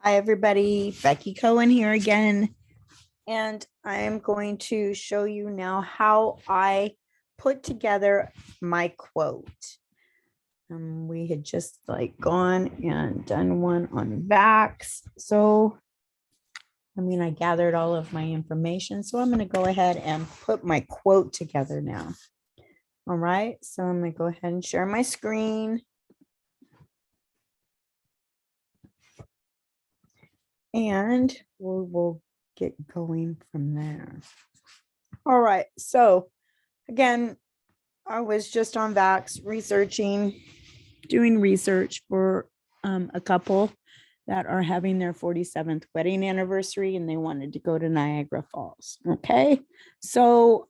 Hi, everybody. Becky Cohen here again. And I am going to show you now how I put together my quote. We had just gone and done one on VAX. So, I gathered all of my information. So I'm going to go ahead and put my quote together now. All right. So I'm going to go ahead and share my screen. And we will get going from there. All right. So again, I was just on VAX doing research for a couple that are having their 47th wedding anniversary and they wanted to go to Niagara Falls. Okay. So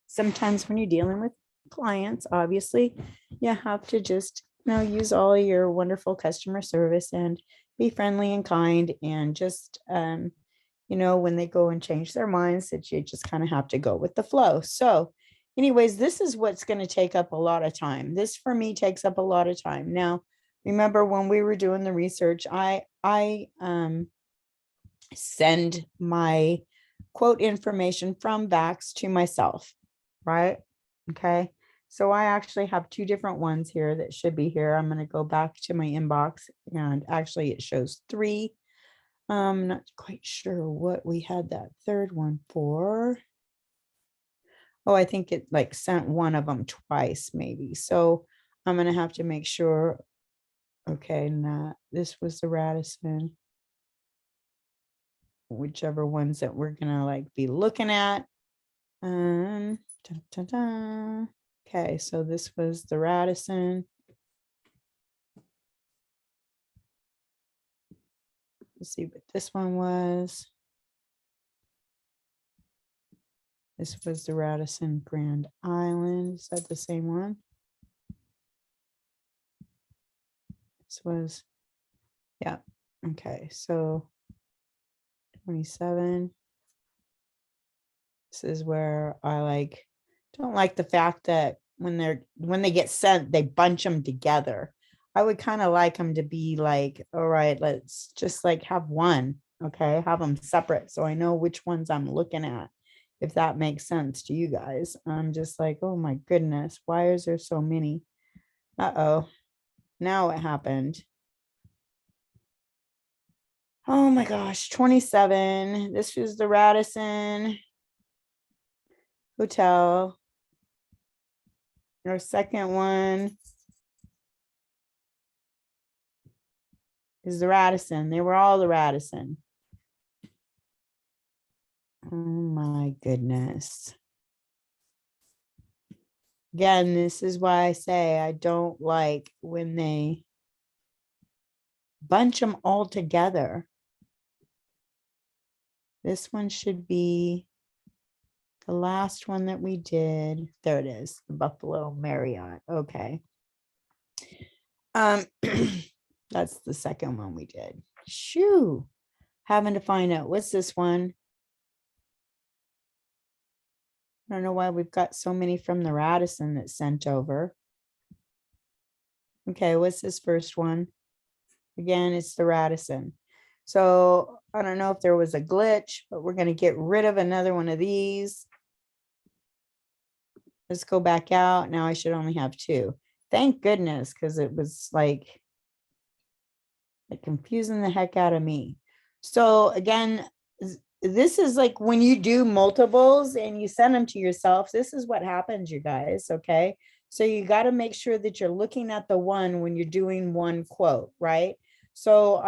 sometimes when you're dealing with clients, obviously you have to just use all your wonderful customer service and be friendly and kind and just when they go and change their minds, that you just kind of have to go with the flow. So anyways, this is what's going to take up a lot of time. This for me takes up a lot of time. Now, remember when we were doing the research, I send my quote information from VAX to myself, right? Okay. So I actually have two different ones here that should be here. I'm going to go back to my inbox and actually it shows three. I'm not quite sure what we had that third one for. Oh, I think it sent one of them twice maybe. So I'm going to have to make sure. Okay, this was the Radisson. Whichever ones that we're going to be looking at. Okay, so this was the Radisson. Let's see what this one was. This was the Radisson Grand Island. Is that the same one? This was, yeah. Okay, so 27. This is where I don't like the fact that when they get sent, they bunch them together. I would kind of like them to be all right, let's just have one. Okay, have them separate so I know which ones I'm looking at, if that makes sense to you guys. I'm just oh my goodness, why is there so many? Uh-oh, now it happened. Oh my gosh, 27. This is the Radisson Hotel. Our second one is the Radisson. They were all the Radisson. Oh my goodness. Again, this is why I say I don't like when they bunch them all together. This one should be the last one that we did. There it is, the Buffalo Marriott. Okay. That's the second one we did. Shoo. Having to find out what's this one. I don't know why we've got so many from the Radisson that's sent over. Okay, what's this first one? Again, it's the Radisson. So I don't know if there was a glitch, but we're going to get rid of another one of these. Let's go back out. Now I should only have two. Thank goodness, because it was confusing the heck out of me. So again, this is when you do multiples and you send them to yourself, this is what happens, you guys. Okay. So you got to make sure that you're looking at the one when you're doing one quote, right? So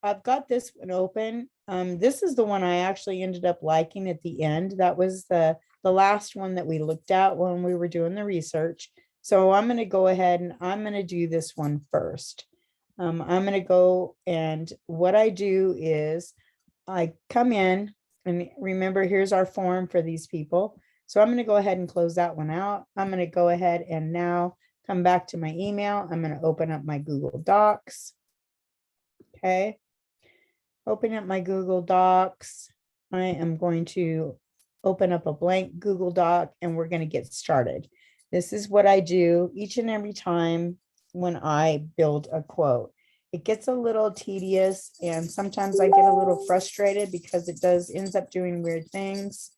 I've got this one open. This is the one I actually ended up liking at the end. That was the last one that we looked at when we were doing the research. So I'm going to go ahead and I'm going to do this one first. I'm going to go, and what I do is I come in, and remember, here's our form for these people. So I'm going to go ahead and close that one out. I'm going to go ahead and now come back to my email. I'm going to open up my Google Docs. Okay. Open up my Google Docs. I am going to open up a blank Google Doc and we're going to get started. This is what I do each and every time when I build a quote. It gets a little tedious and sometimes I get a little frustrated because it ends up doing weird things.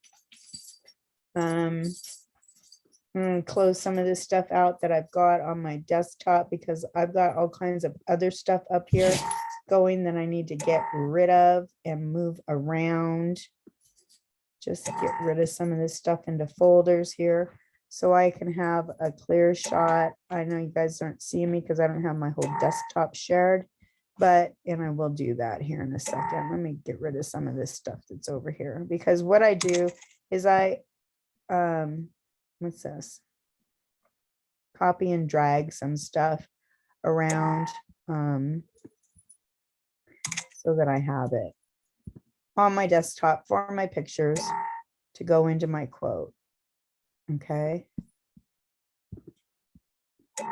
Close some of this stuff out that I've got on my desktop because I've got all kinds of other stuff up here going that I need to get rid of and move around. Just get rid of some of this stuff into folders here so I can have a clear shot. I know you guys aren't seeing me because I don't have my whole desktop shared, and I will do that here in a second. Let me get rid of some of this stuff that's over here because what I do is what's this? Copy and drag some stuff around so that I have it on my desktop for my pictures to go into my quote. Okay. Get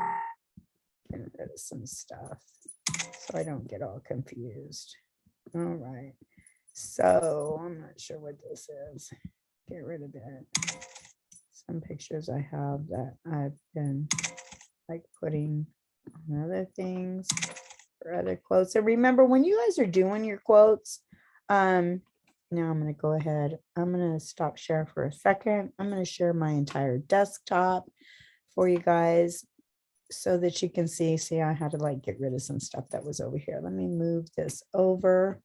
rid of some stuff so I don't get all confused. All right. So I'm not sure what this is. Get rid of that. Some pictures I have that I've been like putting on other things or other quotes. And remember when you guys are doing your quotes, now I'm going to go ahead. I'm going to stop share for a second. I'm going to share my entire desktop for you guys so that you can see. See, I had to like get rid of some stuff that was over here. Let me move this over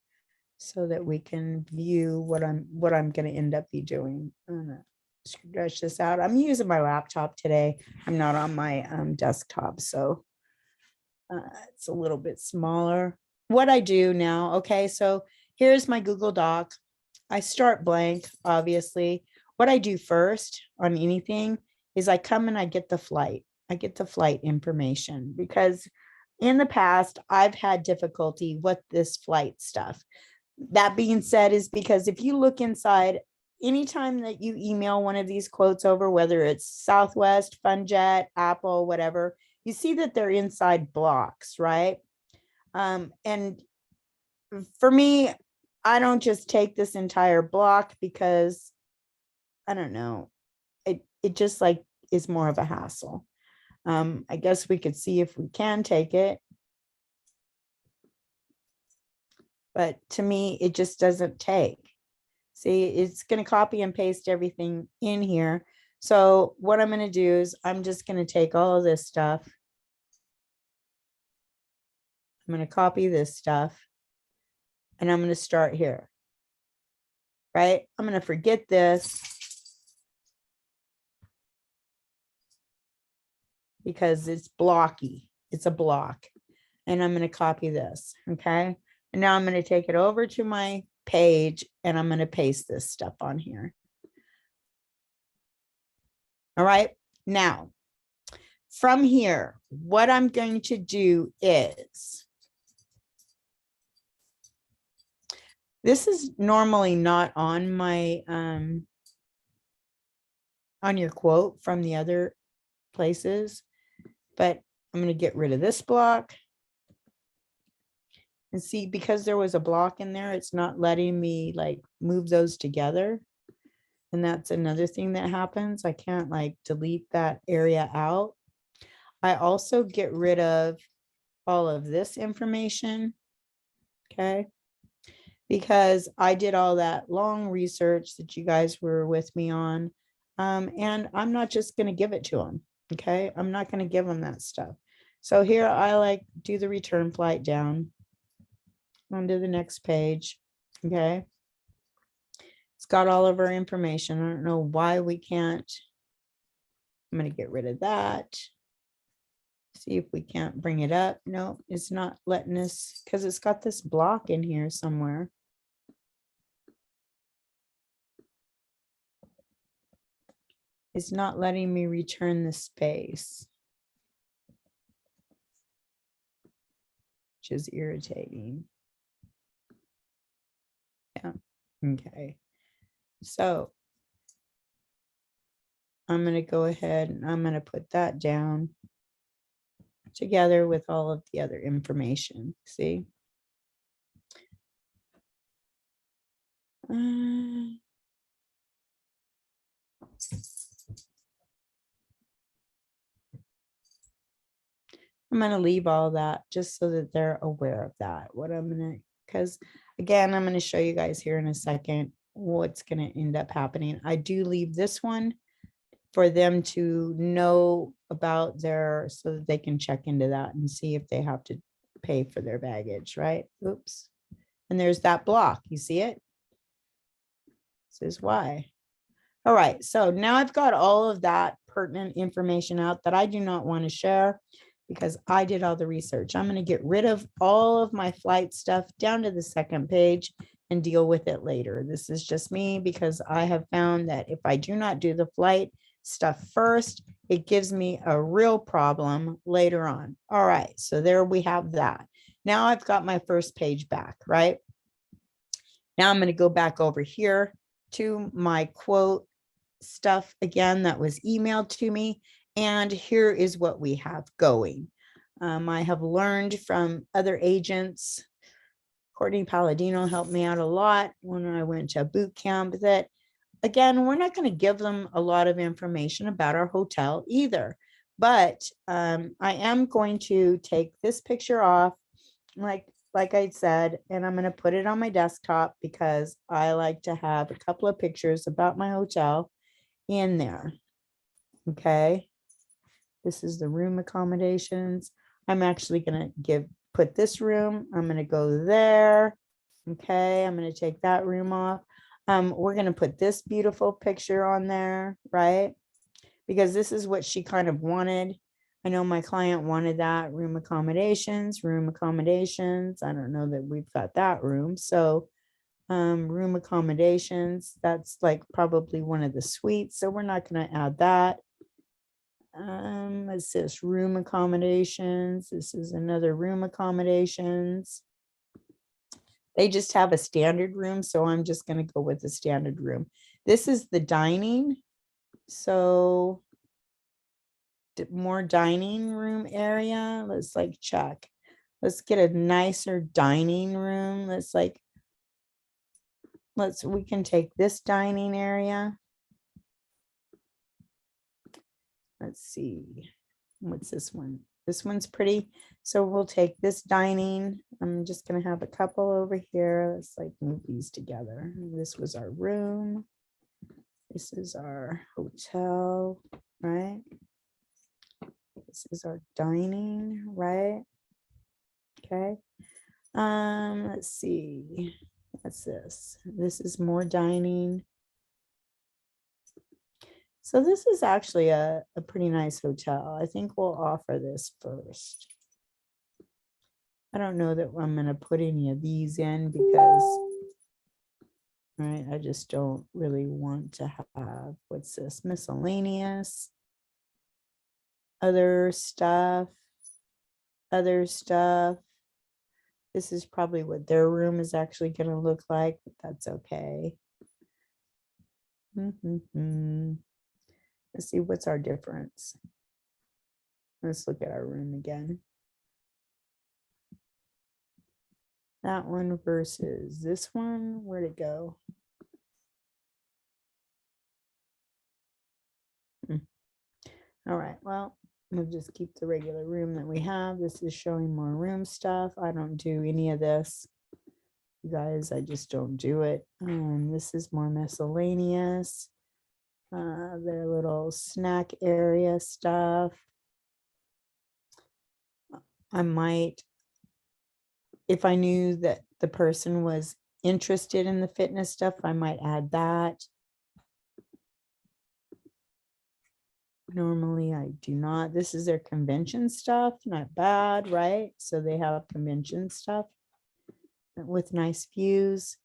so that we can view what I'm going to end up be doing. I'm going to stretch this out. I'm using my laptop today. I'm not on my desktop, so it's a little bit smaller. What I do now, okay, so here's my Google Doc. I start blank, obviously. What I do first on anything is I come and I get the flight. I get the flight information because in the past, I've had difficulty with this flight stuff. That being said, is because if you look inside, anytime that you email one of these quotes over, whether it's Southwest, FunJet, Apple, whatever, you see that they're inside blocks, right? And for me, I don't just take this entire block because I don't know, it just like is more of a hassle. I guess we could see if we can take it. But to me, it just doesn't take. See, it's going to copy and paste everything in here. So what I'm going to do is I'm just going to take all of this stuff. I'm going to copy this stuff and I'm going to start here. Right? I'm going to forget this because it's blocky. It's a block. And I'm going to copy this. Okay. And now I'm going to take it over to my page and I'm going to paste this stuff on here. All right. Now, from here, what I'm going to do is, this is normally not on my, on your quote from the other places, but I'm going to get rid of this block. And see, because there was a block in there, it's not letting me like move those together. And that's another thing that happens. I can't like delete that area out. I also get rid of all of this information. Okay. Because I did all that long research that you guys were with me on. And I'm not just going to give it to them. Okay. I'm not going to give them that stuff. So here I like do the return flight down onto the next page. Okay. It's got all of our information. I don't know why we can't. I'm going to get rid of that. See if we can't bring it up. No, it's not letting us because it's got this block in here somewhere. It's not letting me return the space, which is irritating. Yeah. Okay. So I'm going to go ahead and I'm going to put that down together with all of the other information. See? I'm going to leave all that just so that they're aware of that. What I'm going to, because again, I'm going to show you guys here in a second what's going to end up happening. I do leave this one for them to know about their, so that they can check into that and see if they have to pay for their baggage, right? Oops. And there's that block. You see it? This is why. All right. So now I've got all of that pertinent information out that I do not want to share because I did all the research. I'm going to get rid of all of my flight stuff down to the second page and deal with it later. This is just me because I have found that if I do not do the flight stuff first, it gives me a real problem later on. All right. So there we have that. Now I've got my first page back, right? Now I'm going to go back over here to my quote stuff again that was emailed to me. And here is what we have going. I have learned from other agents. Courtney Palladino helped me out a lot when I went to boot camp that, again, we're not going to give them a lot of information about our hotel either. But I am going to take this picture off, like I said, and I'm going to put it on my desktop because I like to have a couple of pictures about my hotel in there. Okay. This is the room accommodations. I'm actually going to put this room. I'm going to go there. Okay. I'm going to take that room off. We're going to put this beautiful picture on there, right? Because this is what she kind of wanted. I know my client wanted that room accommodations. I don't know that we've got that room. So room accommodations, that's like probably one of the suites. So we're not going to add that. What's this? Room accommodations. This is another room accommodations. They just have a standard room. So I'm just going to go with the standard room. This is the dining. So more dining room area. Let's like check. Let's get a nicer dining room. We can take this dining area. Let's see. What's this one? This one's pretty. So we'll take this dining. I'm just going to have a couple over here. Let's like move these together. This was our room. This is our hotel, right? This is our dining, right? Okay. Let's see. What's this? This is more dining. So this is actually a pretty nice hotel. I think we'll offer this first. I don't know that I'm going to put any of these in because, right, I just don't really want to have, what's this, miscellaneous, other stuff. This is probably what their room is actually going to look like, but that's okay. Let's see, what's our difference? Let's look at our room again. That one versus this one, where'd it go? All right, well, we'll just keep the regular room that we have. This is showing more room stuff. I don't do any of this. You guys, I just don't do it. This is more miscellaneous. Their little snack area stuff. I might, if I knew that the person was interested in the fitness stuff, I might add that. Normally I do not. This is their convention stuff. Not bad, right? So they have convention stuff with nice views.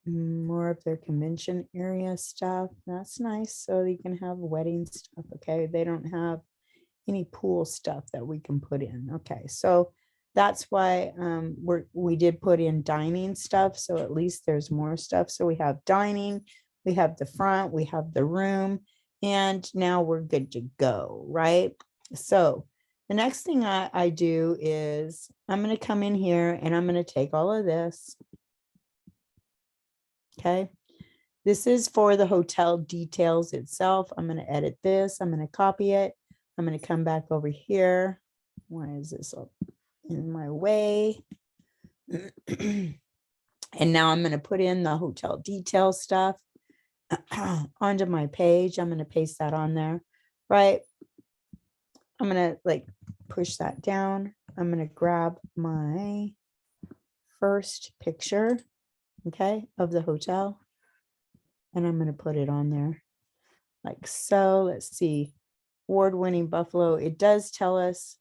More of their convention area stuff. That's nice. So you can have wedding stuff. Okay. They don't have any pool stuff that we can put in. Okay. So that's why we did put in dining stuff. So at least there's more stuff. So we have dining, we have the front, we have the room, and now we're good to go, right? So the next thing I do is I'm going to come in here and I'm going to take all of this. Okay. This is for the hotel details itself. I'm going to edit this. I'm going to copy it. I'm going to come back over here. Why is this up in my way? And now I'm going to put in the hotel detail stuff onto my page. I'm going to paste that on there, right? I'm going to like push that down. I'm going to grab my first picture, okay, of the hotel. And I'm going to put it on there like so. Let's see. Award-winning Buffalo. It does tell us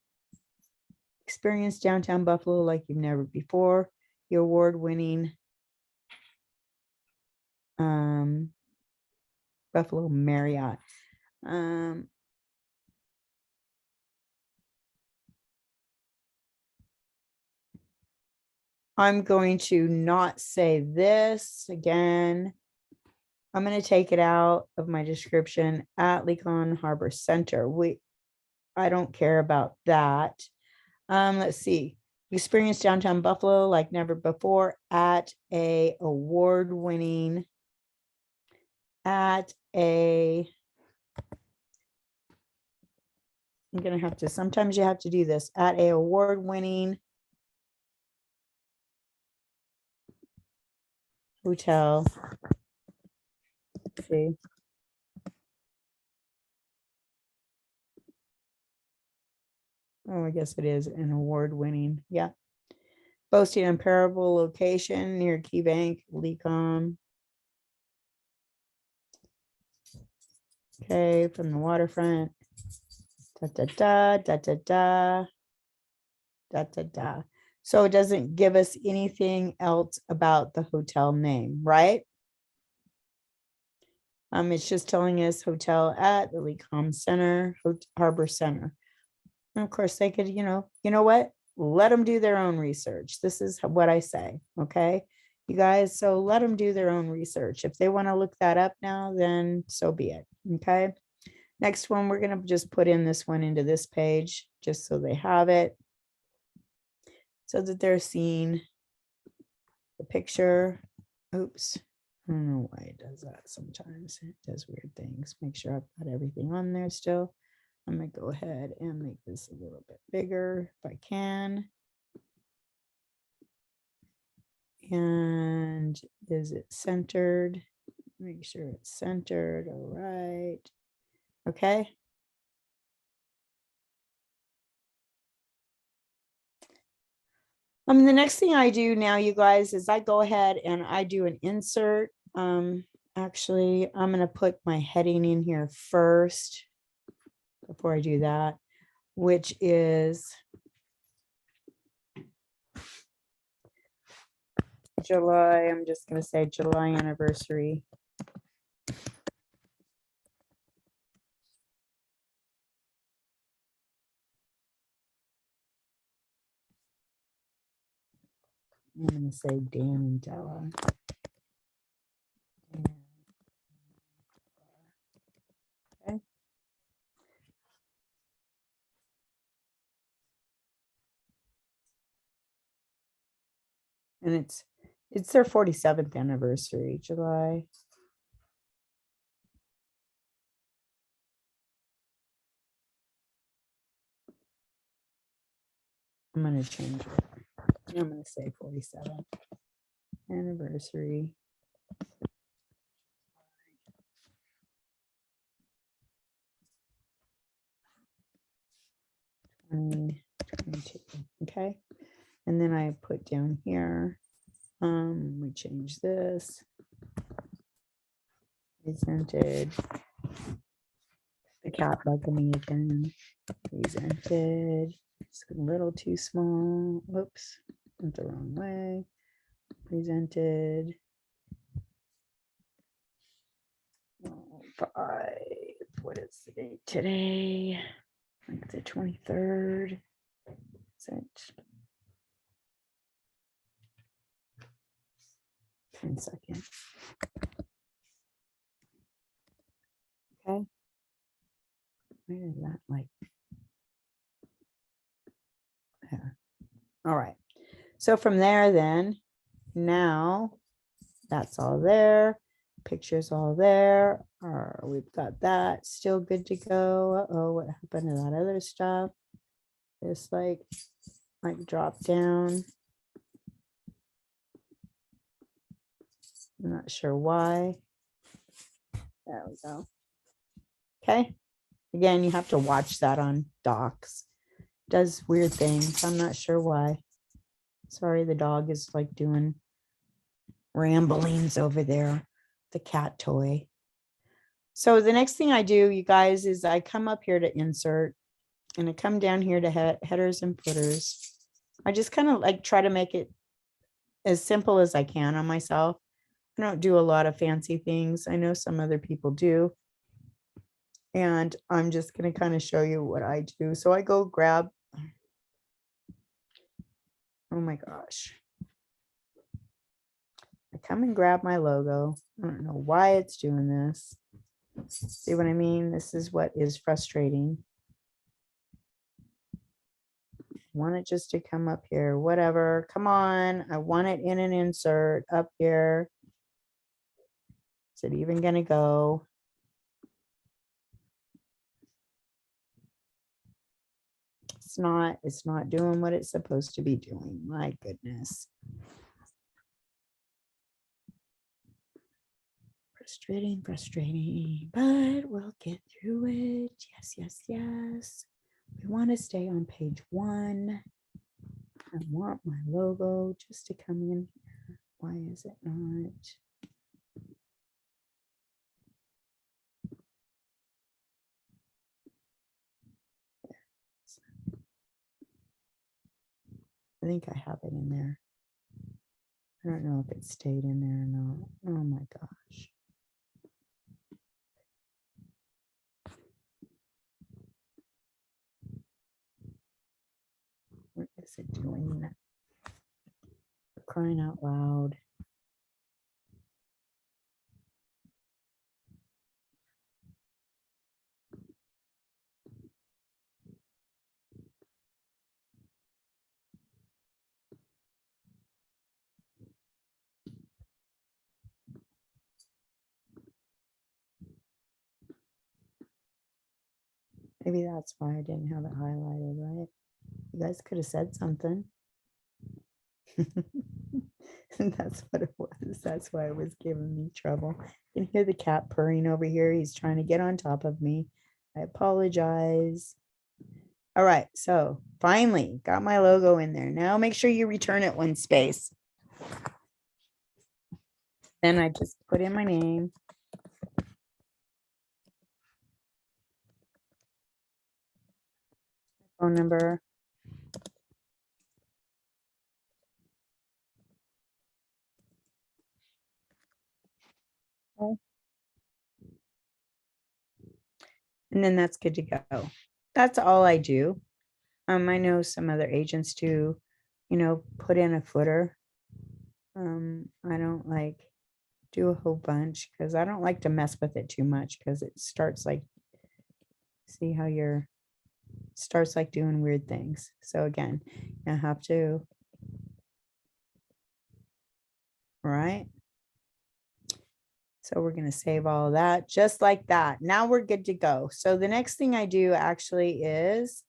experience downtown Buffalo like you've never before. Your award-winning Buffalo Marriott. I'm going to not say this again. I'm going to take it out of my description at Lincoln Harbor Center. I don't care about that. Let's see. Experience downtown Buffalo like never before at a award-winning, I'm going to have to, sometimes you have to do this, at a award-winning hotel. Let's see. Oh, I guess it is an award-winning. Yeah. Boasting unparallelable location near Key Bank, Lecom. Okay, from the waterfront. Da da da da da da da da da. So it doesn't give us anything else about the hotel name, right? It's just telling us hotel at the Lecom Center, Harbor Center. And of course, they could, you know what? Let them do their own research. This is what I say, okay? You guys, so let them do their own research. If they want to look that up now, then so be it, okay? Next one, we're going to just put in this one into this page, just so they have it, so that they're seeing the picture. Oops. I don't know why it does that sometimes. It does weird things. Make sure I've got everything on there still. I'm going to go ahead and make this a little bit bigger if I can. And is it centered? Make sure it's centered. All right. Okay. The next thing I do now, you guys, is I go ahead and I do an insert. Actually, I'm going to put my heading in here first before I do that, which is July. I'm just going to say July anniversary. I'm going to say Dan and Della. Okay. And it's their 47th anniversary, July. I'm going to change it. I'm going to say 47th anniversary. 2022. Okay. And then I put down here, we change this. Presented. The cat bugging me again. Presented. It's a little too small. Whoops, went the wrong way. Presented. By, what is the date today? Like the 23rd. Is it? 10 seconds. Okay. Where is that? Like, yeah. All right. So from there, then, now that's all there. Pictures all there. We've got that still good to go. Oh, what happened to that other stuff? this like drop down. I'm not sure why. There we go. Okay. Again, you have to watch that on docs. Does weird things. I'm not sure why. Sorry, the dog is like doing ramblings over there. The cat toy. So the next thing I do, you guys, is I come up here to insert and I come down here to headers and footers. I just kind of like try to make it as simple as I can on myself. I don't do a lot of fancy things. I know some other people do. And I'm just going to kind of show you what I do. So I go grab, oh my gosh. I come and grab my logo. I don't know why it's doing this. See what I mean? This is what is frustrating. I want it just to come up here, whatever. Come on. I want it in an insert up here. Is it even going to go? It's not doing what it's supposed to be doing. My goodness. Frustrating, but we'll get through it. Yes. We want to stay on page 1. I want my logo just to come in here. Why is it not? I think I have it in there. I don't know if it stayed in there or not. Oh my gosh. What is it doing? For crying out loud. Maybe that's why I didn't have it highlighted, right? You guys could have said something. That's what it was. That's why it was giving me trouble. You can hear the cat purring over here. He's trying to get on top of me. I apologize. All right, so finally got my logo in there. Now make sure you return it one space. Then I just put in my name. Phone number. And then that's good to go. That's all I do. I know some other agents do, put in a footer. I don't like do a whole bunch because I don't like to mess with it too much because it starts like, see how you're starts like doing weird things. So again, I have to, right? So we're going to save all of that just like that. Now we're good to go. So the next thing I do actually is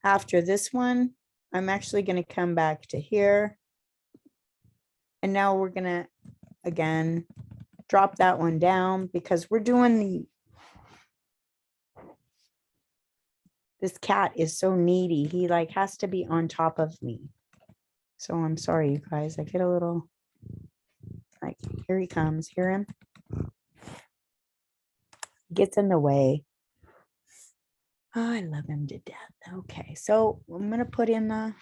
after this one, I'm actually going to come back to here. And now we're going to, again, drop that one down because we're doing this cat is so needy. He like has to be on top of me. So I'm sorry, you guys. I get a little like, here he comes. Hear him? Gets in the way. Oh, I love him to death. Okay, so I'm going to put in the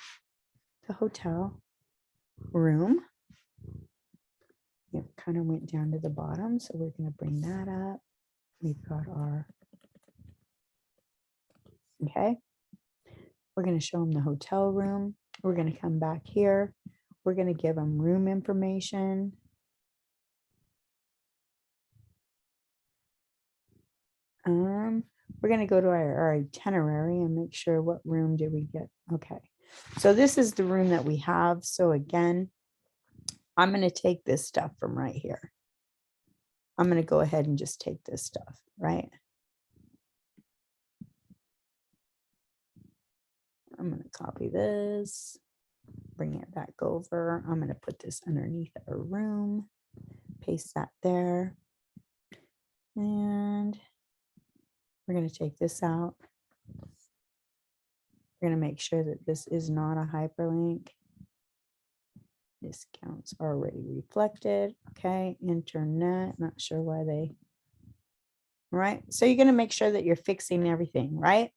hotel room. It kind of went down to the bottom, so we're going to bring that up. We've got our, okay. We're going to show them the hotel room. We're going to come back here. We're going to give them room information. We're going to go to our itinerary and make sure what room did we get. Okay, so this is the room that we have. So again, I'm going to take this stuff from right here. I'm going to go ahead and just take this stuff, right? I'm going to copy this, bring it back over. I'm going to put this underneath our room, paste that there. And we're going to take this out. We're going to make sure that this is not a hyperlink. Discounts are already reflected. Okay, internet, not sure why they, right? So you're going to make sure that you're fixing everything, right?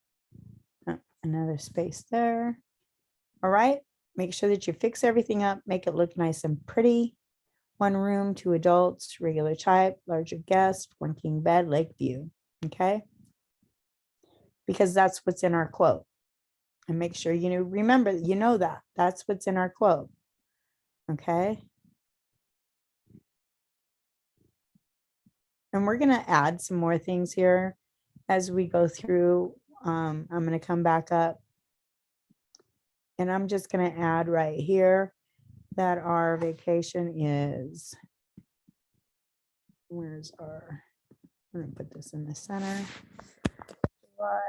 Another space there. All right, make sure that you fix everything up, make it look nice and pretty. 1 room, 2 adults, regular type, larger guest, 1 king bed, lake view. Okay, because that's what's in our quote. And make sure you remember, that that's what's in our quote. Okay. And we're going to add some more things here as we go through. I'm going to come back up and I'm just going to add right here that our vacation is, where's our, I'm going to put this in the center. July.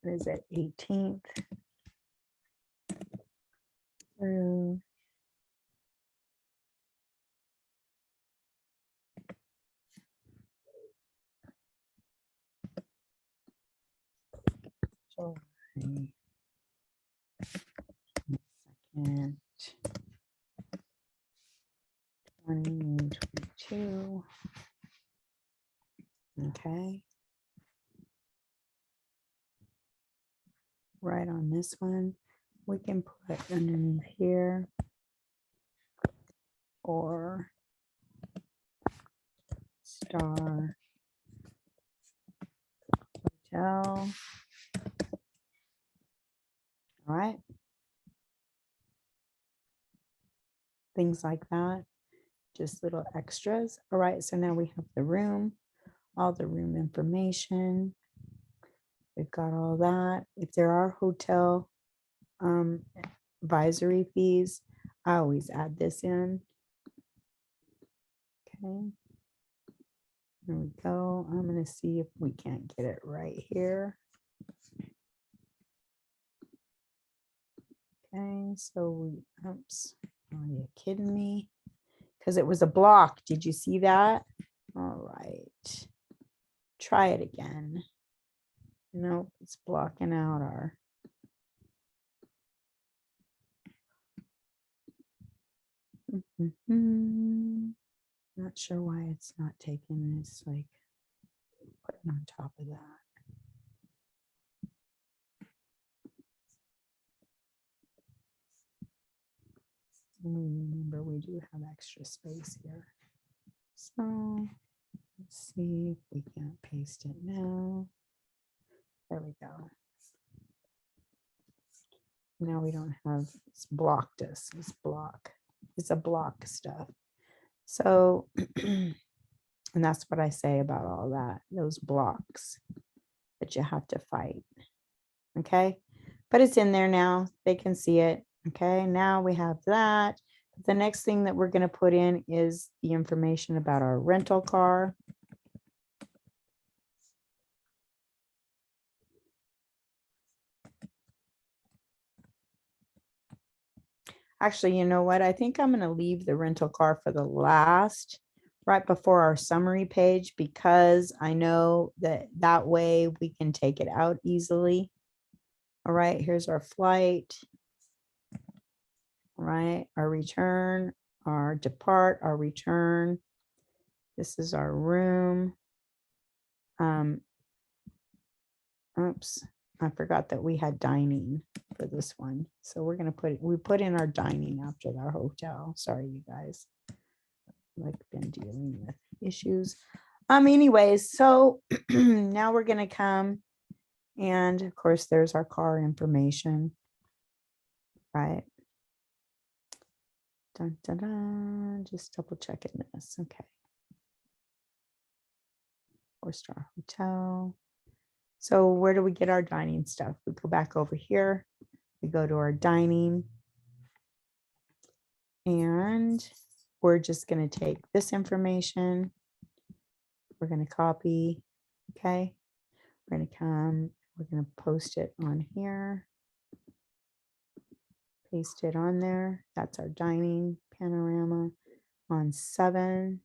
What is it, 18th through July 2nd, 2022. Okay. Right on this one, we can put underneath here or star hotel. All right. Things like that, just little extras. All right, so now we have the room, all the room information. We've got all that. If there are hotel advisory fees, I always add this in. Okay. There we go. I'm going to see if we can't get it right here. Okay, so we, oops, are you kidding me? Because it was a block. Did you see that? All right. Try it again. Nope, it's blocking out our. Not sure why it's not taking this, like putting on top of that. Remember, we do have extra space here. So let's see if we can't paste it now. There we go. Now we don't have, it's blocked us, it's block. It's a block stuff. So, and that's what I say about all that, those blocks that you have to fight. Okay, but it's in there now. They can see it. Okay, now we have that. The next thing that we're going to put in is the information about our rental car. Actually, you know what? I think I'm going to leave the rental car for the last, right before our summary page, because I know that that way we can take it out easily. All right, here's our flight. All right, our return, our depart, our return. This is our room. Oops, I forgot that we had dining for this one. So we're going to we put in our dining after our hotel. Sorry, you guys. Like been dealing with issues. Anyways, so now we're going to come and of course there's our car information, right? Dun, dun, dun. Just double checking this. Okay. 4-star hotel. So where do we get our dining stuff? We go back over here. We go to our dining. And we're just going to take this information. We're going to copy. Okay. We're going to come. We're going to post it on here. Paste it on there. That's our dining panorama on 7.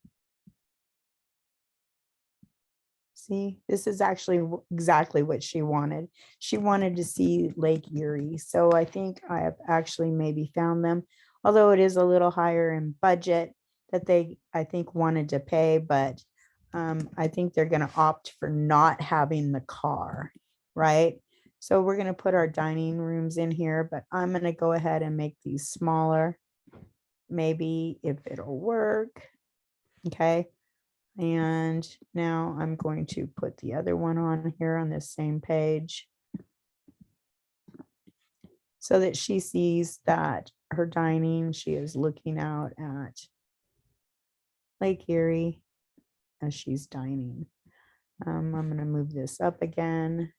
See, this is actually exactly what she wanted. She wanted to see Lake Erie. So I think I have actually maybe found them, although it is a little higher in budget that they, I think, wanted to pay, but I think they're going to opt for not having the car, right? So we're going to put our dining rooms in here, but I'm going to go ahead and make these smaller, maybe if it'll work. Okay. And now I'm going to put the other one on here on this same page so that she sees that her dining, she is looking out at Lake Erie as she's dining. I'm going to move this up again,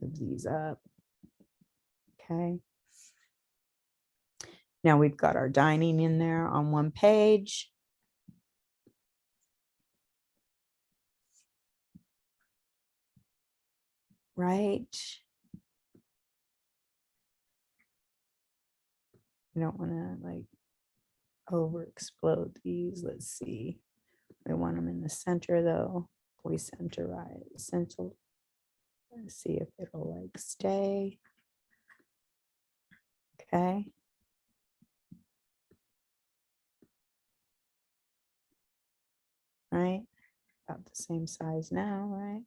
move these up. Okay. Now we've got our dining in there on one page. Right. I don't want to like over explode these. Let's see. We want them in the center though. We centerize central. Let's see if it'll like stay. Okay. Right. About the same size now, right?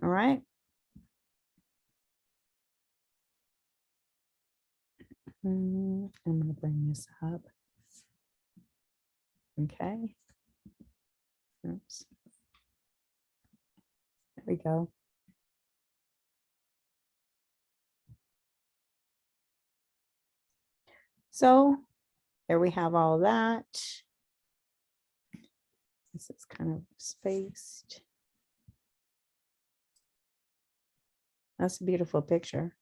All right. I'm going to bring this up. Okay. Oops. There we go. So there we have all that. This is kind of spaced. That's a beautiful picture.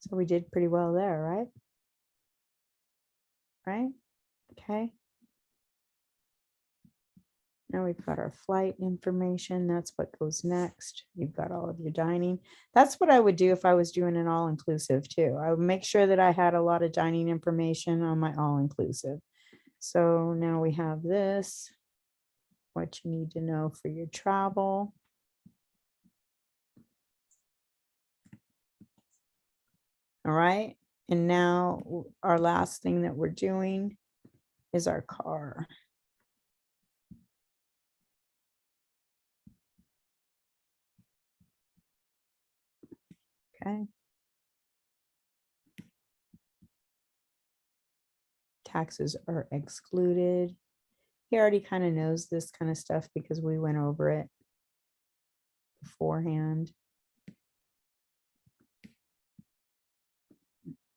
So we did pretty well there, right? Right? Okay. Now we've got our flight information. That's what goes next. You've got all of your dining. That's what I would do if I was doing an all-inclusive too. I would make sure that I had a lot of dining information on my all-inclusive. So now we have this, what you need to know for your travel. All right. And now our last thing that we're doing is our car. Okay. Taxes are excluded. He already kind of knows this kind of stuff because we went over it beforehand.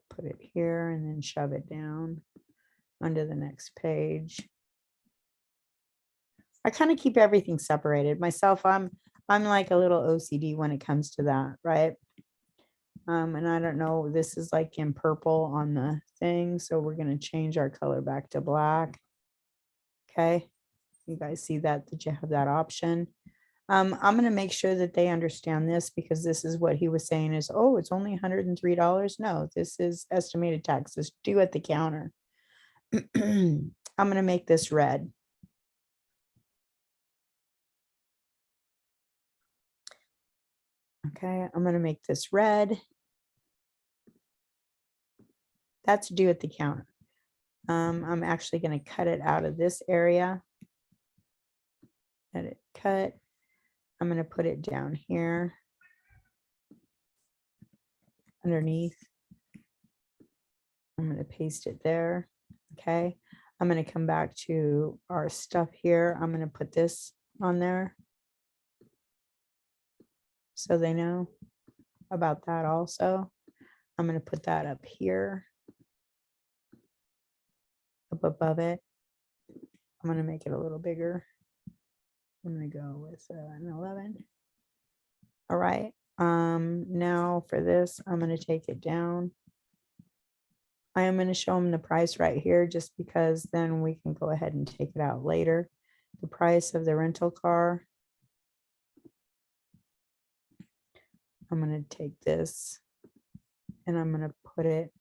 Put it here and then shove it down onto the next page. I kind of keep everything separated. Myself, I'm like a little OCD when it comes to that, right? And I don't know, this is like in purple on the thing, so we're going to change our color back to black. Okay, you guys see that you have that option. I'm going to make sure that they understand this because this is what he was saying is, oh, it's only $103. No, this is estimated taxes due at the counter. I'm going to make this red. Okay, I'm going to make this red. That's due at the counter. I'm actually going to cut it out of this area. Edit, cut. I'm going to put it down here underneath. I'm going to paste it there. Okay. I'm going to come back to our stuff here. I'm going to put this on there so they know about that also. I'm going to put that up here, up above it. I'm going to make it a little bigger. I'm going to go with an 11. All right. Now for this, I'm going to take it down. I am going to show them the price right here just because then we can go ahead and take it out later. The price of the rental car. I'm going to take this and I'm going to put it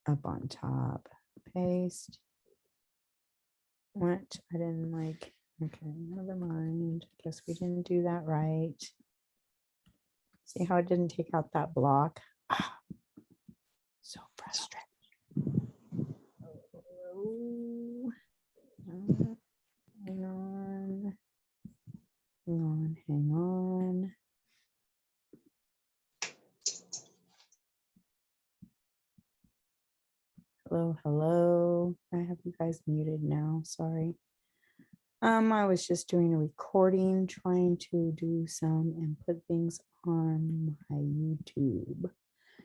up on top. Paste. What? I didn't like. Okay, never mind. Guess we didn't do that right. See how it didn't take out that block? Ah, so frustrating. Oh, hang on. Hang on, hang on. Hello, hello. I have you guys muted now. Sorry. I was just doing a recording, trying to do some and put things on my YouTube.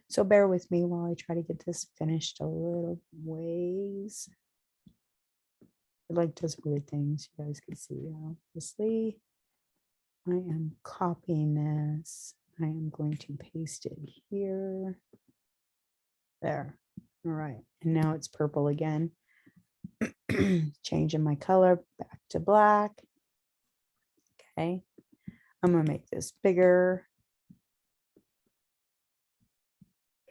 So bear with me while I try to get this finished a little ways. It like does weird things. You guys can see, obviously. I am copying this. I am going to paste it here. There. All right. And now it's purple again. Changing my color back to black. Okay. I'm going to make this bigger.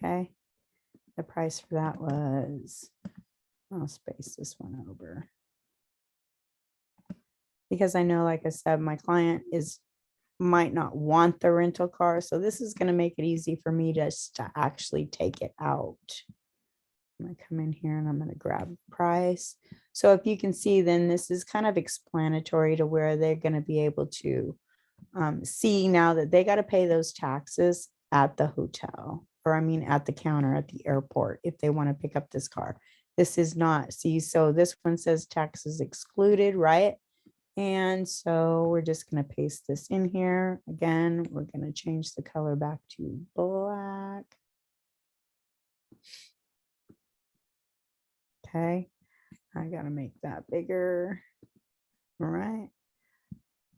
Okay. The price for that was, I'll space this one over. Because I know, like I said, my client might not want the rental car. So this is going to make it easy for me to actually take it out. I'm going to come in here and I'm going to grab price. So if you can see, then this is kind of explanatory to where they're going to be able to see now that they got to pay those taxes at the hotel, or I mean at the counter at the airport if they want to pick up this car. This is not, see, so this one says taxes excluded, right? And so we're just going to paste this in here. Again, we're going to change the color back to black. Okay, I got to make that bigger. All right.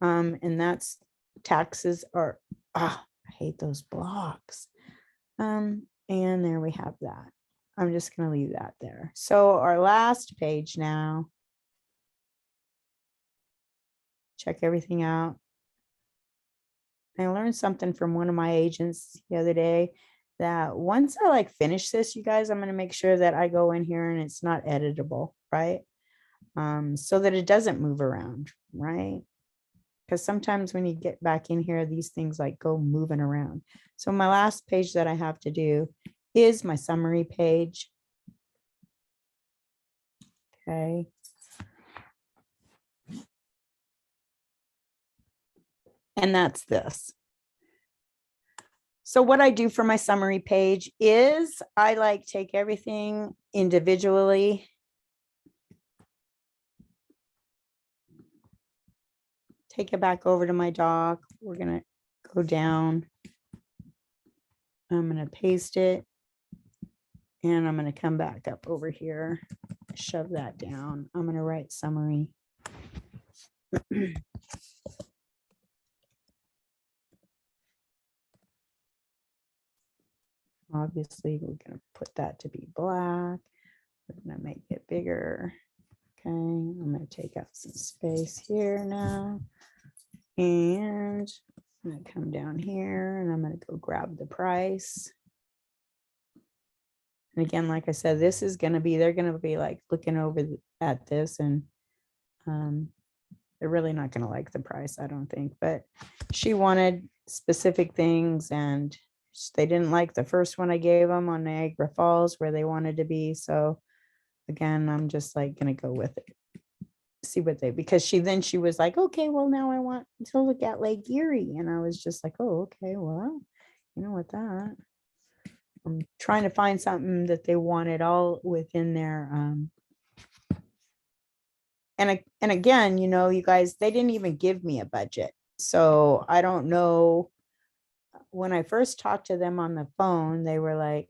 And that's taxes are, I hate those blocks. And there we have that. I'm just going to leave that there. So our last page now. Check everything out. I learned something from one of my agents the other day that once I like finish this, you guys, I'm going to make sure that I go in here and it's not editable, right? So that it doesn't move around, right? Because sometimes when you get back in here, these things like go moving around. So my last page that I have to do is my summary page. Okay. And that's this. So what I do for my summary page is I like take everything individually. Take it back over to my doc. We're going to go down. I'm going to paste it. And I'm going to come back up over here, shove that down. I'm going to write summary. Obviously, we're going to put that to be black. We're going to make it bigger. Okay, I'm going to take out some space here now. And I'm going to come down here and I'm going to go grab the price. And again, like I said, this is going to be, they're going to be like looking over at this and they're really not going to like the price, I don't think. But she wanted specific things and they didn't like the first one I gave them on Niagara Falls where they wanted to be. So again, I'm just like going to go with it. See what they, because she was like, okay, well, now I want to look at Lake Erie. And I was just like, oh, okay, well, you know what, that I'm trying to find something that they wanted all within their and again, you know, you guys, they didn't even give me a budget. So I don't know. When I first talked to them on the phone, they were like,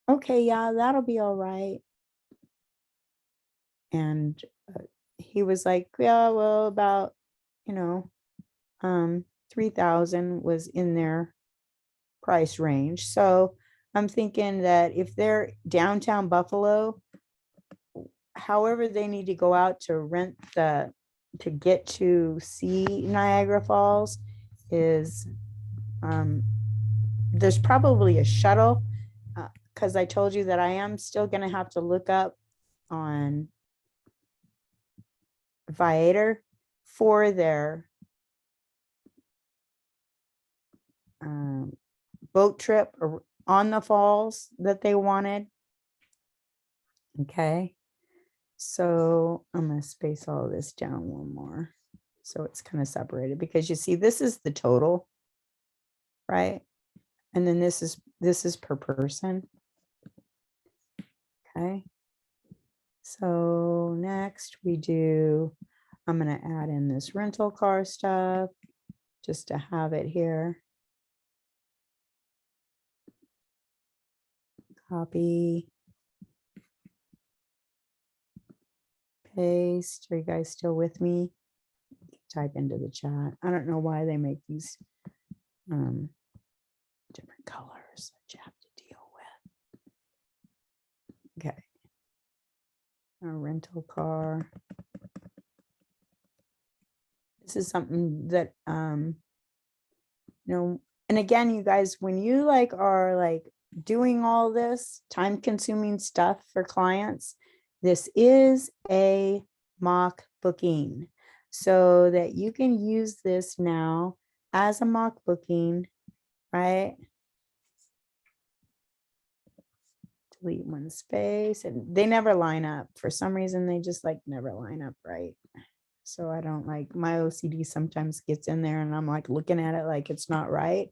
okay, yeah, that'll be all right. And he was like, yeah, well, about, you know, 3,000 was in their price range. So I'm thinking that if they're downtown Buffalo, however they need to go out to rent to get to see Niagara Falls is, there's probably a shuttle, because I told you that I am still going to have to look up on Viator for their boat trip on the falls that they wanted. Okay. So I'm going to space all of this down one more. So it's kind of separated, because you see, this is the total, right? And then this is per person. Okay. So next I'm going to add in this rental car stuff just to have it here. Copy. Paste. Are you guys still with me? Type into the chat. I don't know why they make these different colors that you have to deal with. Okay. A rental car. This is something that and again, you guys, when you are doing all this time consuming stuff for clients, this is a mock booking, so that you can use this now as a mock booking, right? Delete one space, and they never line up. For some reason, they just never line up right. So I don't my OCD sometimes gets in there and I'm looking at it like it's not right.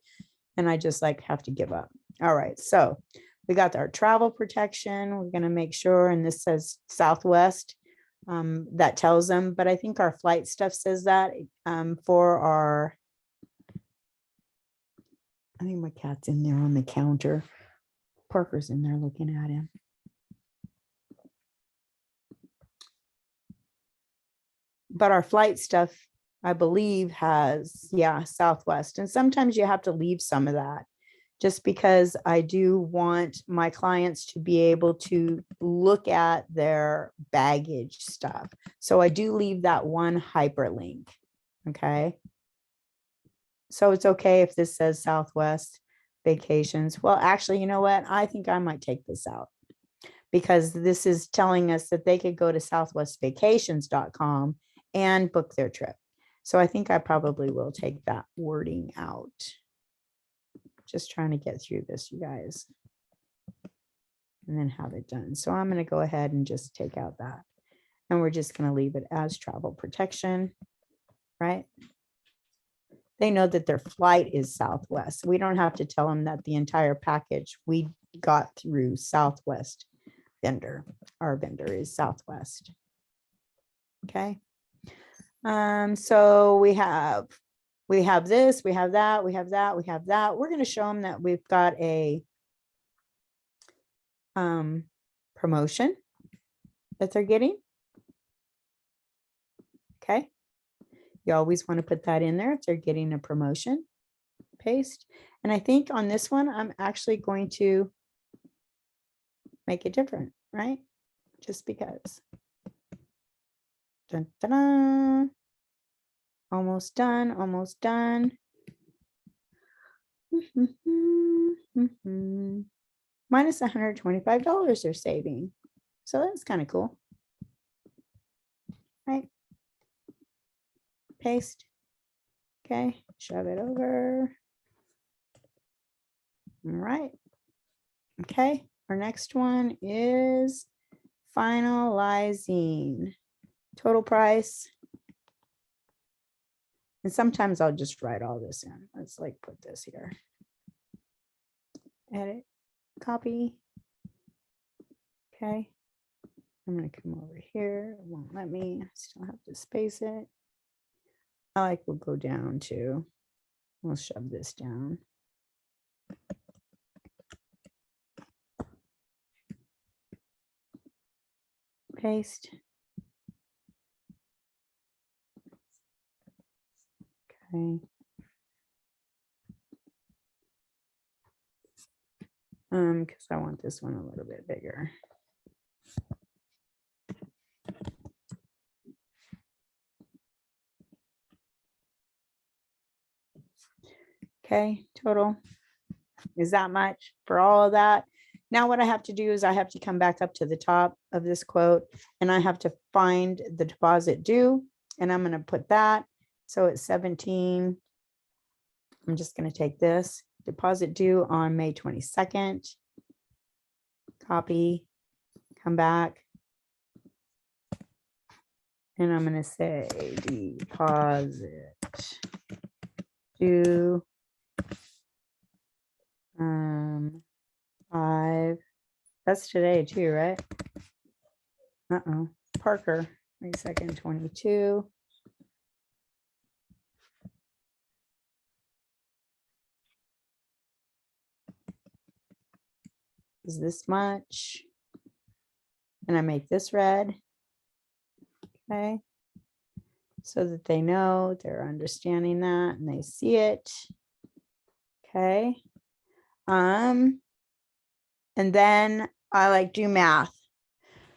And I just have to give up. All right. So we got our travel protection. We're going to make sure, and this says Southwest, that tells them, but I think our flight stuff says that for our, I think my cat's in there on the counter. Parker's in there looking at him. But our flight stuff, I believe, has, yeah, Southwest. And sometimes you have to leave some of that, just because I do want my clients to be able to look at their baggage stuff. So I do leave that one hyperlink. Okay. So it's okay if this says Southwest Vacations. Well, actually, you know what? I think I might take this out, because this is telling us that they could go to southwestvacations.com and book their trip. So I think I probably will take that wording out. Just trying to get through this, you guys, and then have it done. So I'm going to go ahead and just take out that, and we're just going to leave it as travel protection, right? They know that their flight is Southwest. We don't have to tell them that the entire package we got through Southwest vendor. Our vendor is Southwest. Okay. So we have this, we have that, we have that, we have that. We're going to show them that we've got a promotion that they're getting. Okay. You always want to put that in there if they're getting a promotion. Paste. And I think on this one, I'm actually going to make it different, right? Just because. Dun, dun, dun. Almost done, almost done. Minus $125 they're saving. So that's kind of cool. Right? Paste. Okay, shove it over. All right. Okay, our next one is finalizing total price. And sometimes I'll just write all this in. Let's put this here. Edit, copy. Okay. I'm going to come over here. It won't let me. I still have to space it. We'll go down to, we'll shove this down. Paste. Okay. Because I want this one a little bit bigger. Okay, total is that much for all of that. Now what I have to do is I have to come back up to the top of this quote and I have to find the deposit due, and I'm going to put that. So it's 17. I'm just going to take this deposit due on May 22nd. Copy, come back. And I'm going to say deposit due 5. That's today too, right? Parker, May 2nd, 22. Is this much? And I make this red. Okay. So that they know, they're understanding that and they see it. Okay. And then I like do math.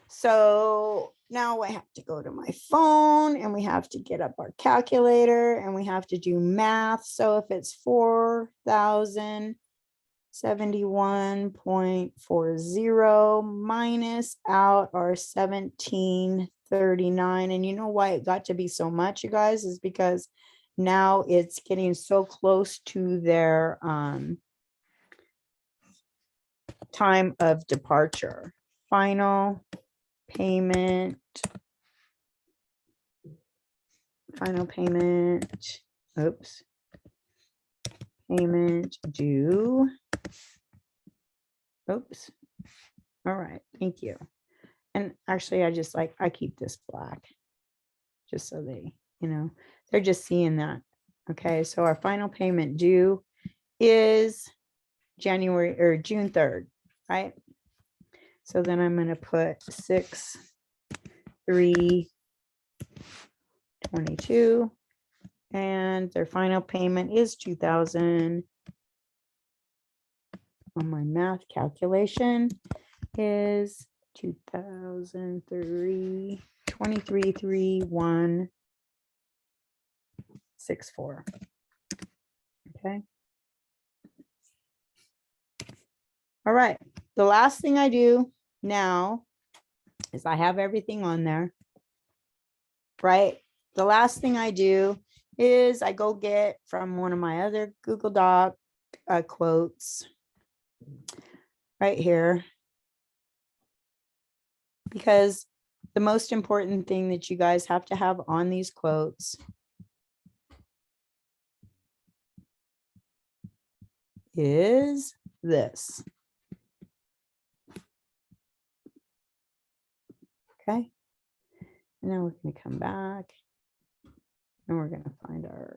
So now I have to go to my phone and we have to get up our calculator and we have to do math. So if it's 4,071.40 minus out our 1739. And you know why it got to be so much, you guys, is because now it's getting so close to their time of departure. Final payment, oops, payment due. Oops. All right, thank you. And actually I keep this black just so they, they're just seeing that. Okay, so our final payment due is June 3rd, right? So then I'm going to put 6/3/22 and their final payment is 2,000. On my math calculation is 2,003 23,364. Okay. All right. The last thing I do now is I have everything on there, right? The last thing I do is I go get from one of my other Google Doc quotes right here, because the most important thing that you guys have to have on these quotes is this. Okay. And now we're going to come back and we're going to find our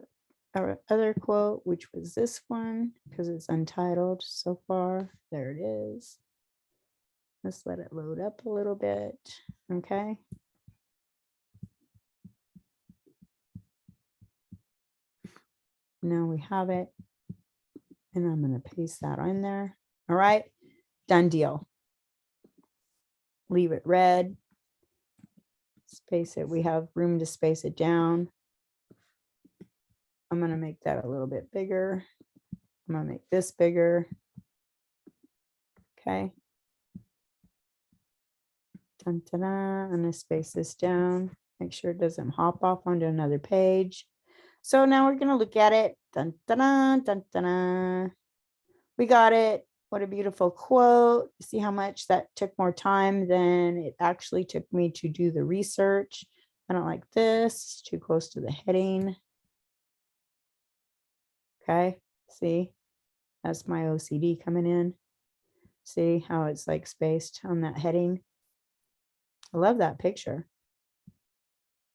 other quote, which was this one because it's untitled so far. There it is. Let's let it load up a little bit. Okay. Now we have it. And I'm going to paste that on there. All right. Done deal. Leave it red. Space it. We have room to space it down. I'm going to make that a little bit bigger. I'm going to make this bigger. Okay. Dun, dun, dun. I'm going to space this down. Make sure it doesn't hop off onto another page. So now we're going to look at it. Dun, dun, dun, dun, dun, dun. We got it. What a beautiful quote. See how much that took more time than it actually took me to do the research. I don't like this. It's too close to the heading. Okay, see, that's my OCD coming in. See how it's like spaced on that heading. I love that picture.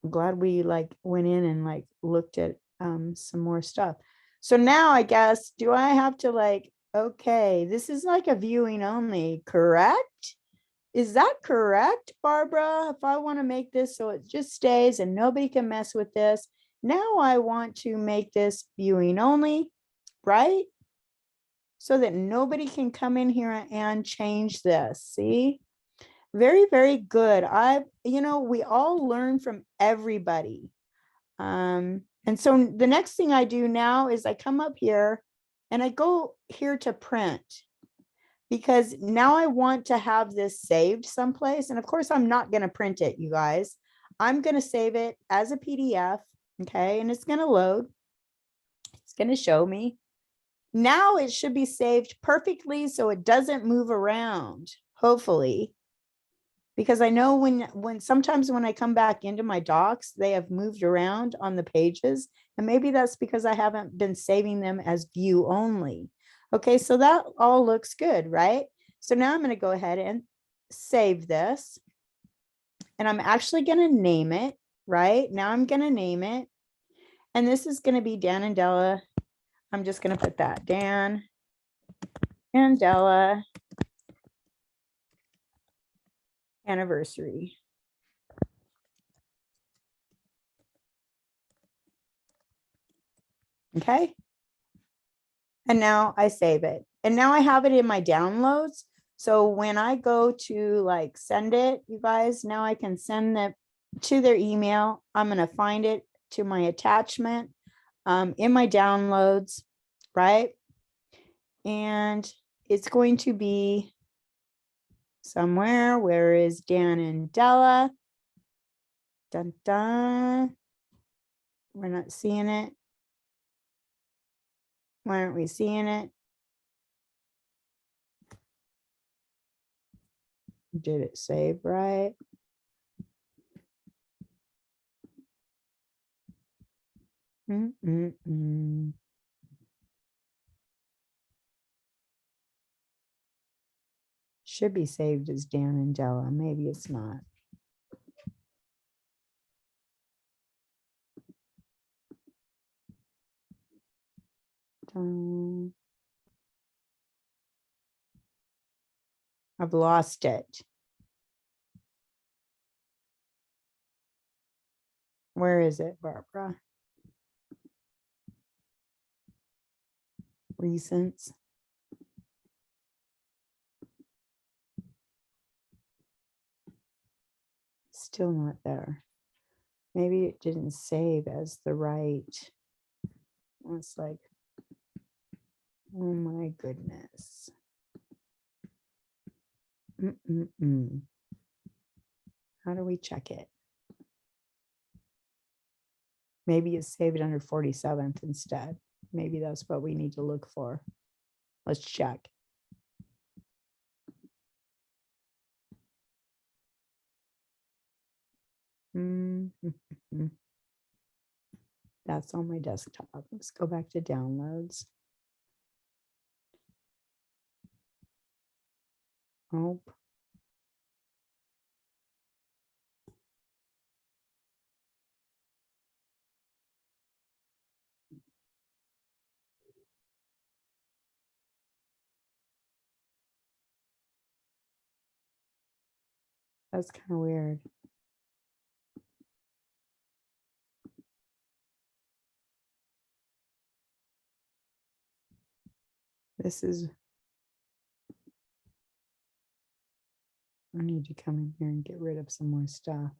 I'm glad we like went in and like looked at some more stuff. So now I guess, do I have to like, okay, this is like a viewing only, correct? Is that correct, Barbara? If I want to make this so it just stays and nobody can mess with this, now I want to make this viewing only, right? so that nobody can come in here and change this. See? Very, very good. We all learn from everybody. And so the next thing I do now is I come up here and I go here to print, because now I want to have this saved someplace. And of course, I'm not going to print it, you guys. I'm going to save it as a PDF. Okay. And it's going to load. It's going to show me. Now it should be saved perfectly so it doesn't move around, hopefully. Because I know when sometimes when I come back into my docs, they have moved around on the pages. And maybe that's because I haven't been saving them as view only. Okay, so that all looks good, right? So now I'm going to go ahead and save this. And I'm actually going to name it, right? Now I'm going to name it. And this is going to be Dan and Della. I'm just going to put that, Dan and Della anniversary. Okay. And now I save it. And now I have it in my downloads. So when I go to like send it, you guys, now I can send them to their email. I'm going to find it to my attachment in my downloads, right? And it's going to be somewhere. Where is Dan and Della? Dun, dun. We're not seeing it. Why aren't we seeing it? Did it save right? Should be saved as Dan and Della. Maybe it's not. I've lost it. Where is it, Barbara? Recents. Still not there. Maybe it didn't save as the right. It's like, oh my goodness. How do we check it? Maybe it's saved under 47th instead. Maybe that's what we need to look for. Let's check. That's on my desktop. Let's go back to downloads. Oh. That's kind of weird. This is, I need to come in here and get rid of some more stuff.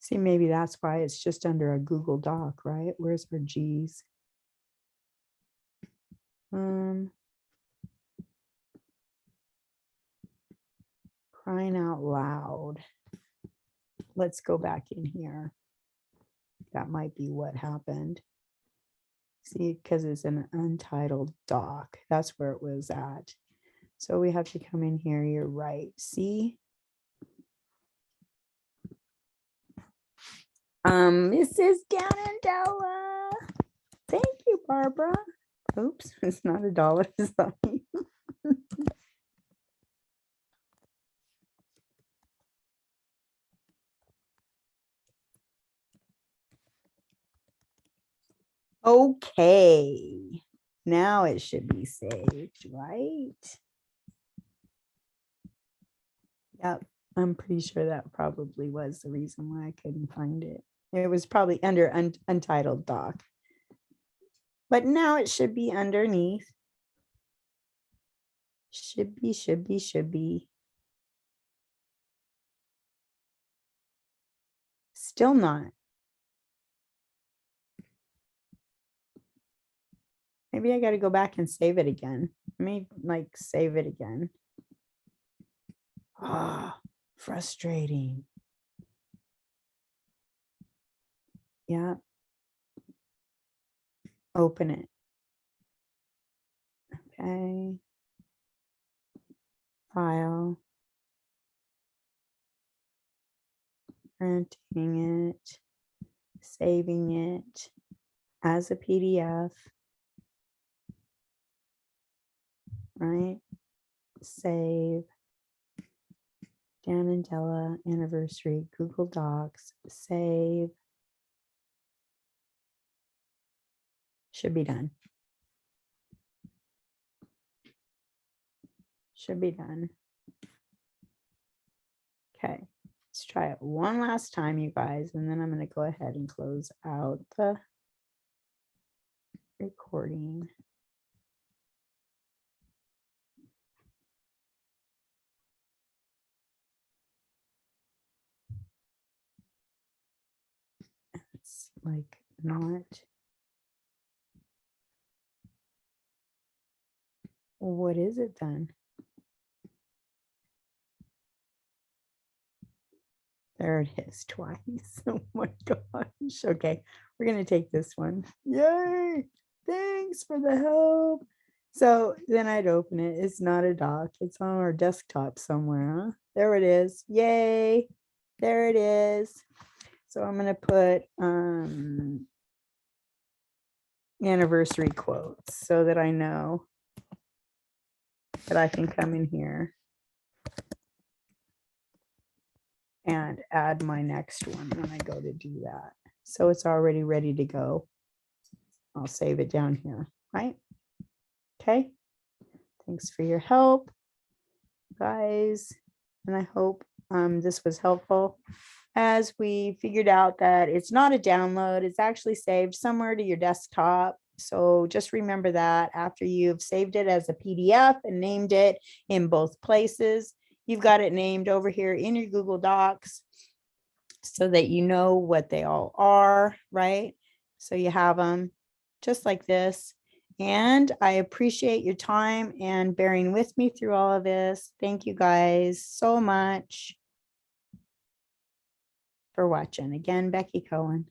See, maybe that's why it's just under a Google Doc, right? Where's our G's? Crying out loud. Let's go back in here. That might be what happened. See, because it's an untitled doc. That's where it was at. So we have to come in here. You're right. See? This is Dan and Della. Thank you, Barbara. Oops, it's not $1. Sorry. Okay. Now it should be saved, right? Yep, I'm pretty sure that probably was the reason why I couldn't find it. It was probably under untitled doc. But now it should be underneath. Should be, should be, should be. Still not. Maybe I got to go back and save it again. Let me like save it again. Ah, frustrating. Yeah. Open it. Okay. File. Printing it. Saving it as a PDF. Right? Save. Dan and Della anniversary, Google Docs, save. Should be done. Should be done. Okay, let's try it one last time, you guys, and then I'm going to go ahead and close out the recording. It's like not. What is it then? There it is twice. Oh my gosh. Okay, we're going to take this one. Yay. Thanks for the help. So then I'd open it. It's not a doc. It's on our desktop somewhere. Huh? There it is. Yay. There it is. So I'm going to put anniversary quotes so that I know that I can come in here and add my next one when I go to do that. So it's already ready to go. I'll save it down here, right? Okay. Thanks for your help, guys. And I hope this was helpful as we figured out that it's not a download. It's actually saved somewhere to your desktop. So just remember that after you've saved it as a PDF and named it in both places, you've got it named over here in your Google Docs so that you know what they all are, right? So you have them just like this. And I appreciate your time and bearing with me through all of this. Thank you guys so much for watching. Again, Becky Cohen.